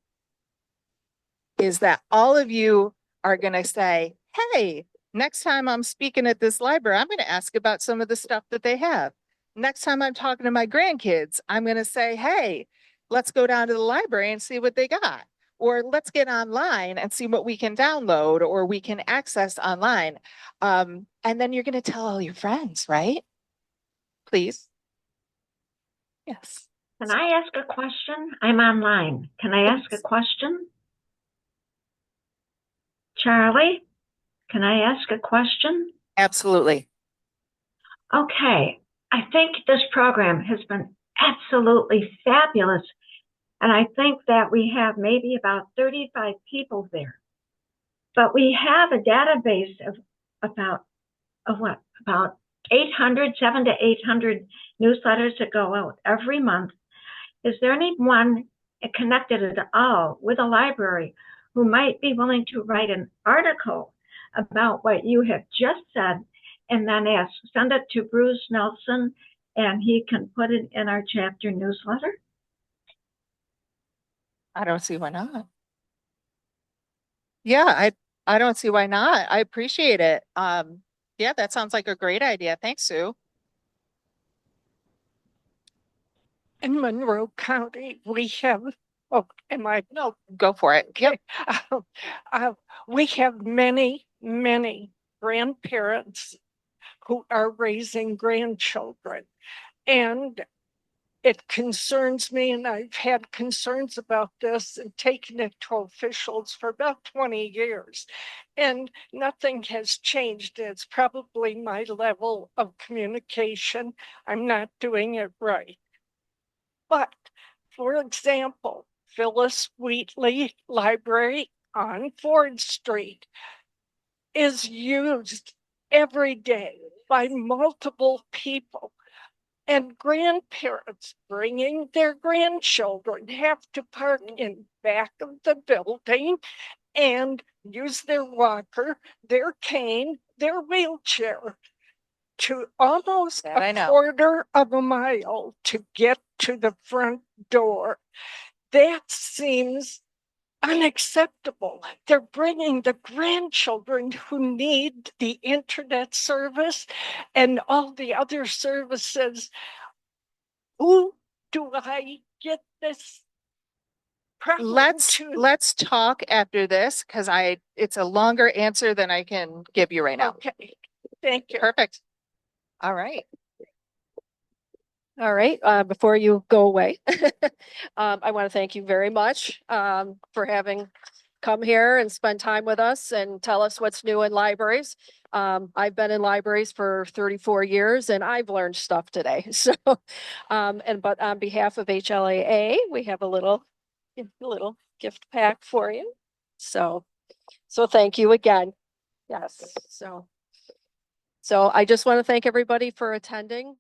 Is that all of you are going to say, hey, next time I'm speaking at this library, I'm going to ask about some of the stuff that they have. Next time I'm talking to my grandkids, I'm going to say, hey, let's go down to the library and see what they got. Or let's get online and see what we can download or we can access online. And then you're going to tell all your friends, right? Please. Yes. Can I ask a question? I'm online. Can I ask a question? Charlie, can I ask a question? Absolutely. Okay. I think this program has been absolutely fabulous. And I think that we have maybe about 35 people there. But we have a database of about 700 to 800 newsletters that go out every month. Is there anyone connected at all with a library who might be willing to write an article about what you have just said and then send it to Bruce Nelson and he can put it in our chapter newsletter? I don't see why not. Yeah, I don't see why not. I appreciate it. Yeah, that sounds like a great idea. Thanks, Sue. In Monroe County, we have, oh, No, go for it. Yep. We have many, many grandparents who are raising grandchildren. And it concerns me, and I've had concerns about this and taken it to officials for about 20 years. And nothing has changed. It's probably my level of communication. I'm not doing it right. But, for example, Phyllis Wheatley Library on Ford Street is used every day by multiple people. And grandparents bringing their grandchildren have to park in back of the building and use their walker, their cane, their wheelchair to almost That I a know. quarter of a mile to get to the front door. That seems unacceptable. They're bringing the grandchildren who need the internet service and all the other services. Who do I get this problem let's, too. let's talk after this because it's a longer answer than I can give you right now. Okay, thank you. Perfect. All right. All right, before you go away, I want to thank you very much for having come here and spend time with us and tell us what's new in libraries. I've been in libraries for 34 years and I've learned stuff today. So, but on behalf of HLAA, we have a little gift pack for you. So thank you again. Yes. So I just want to thank everybody for attending.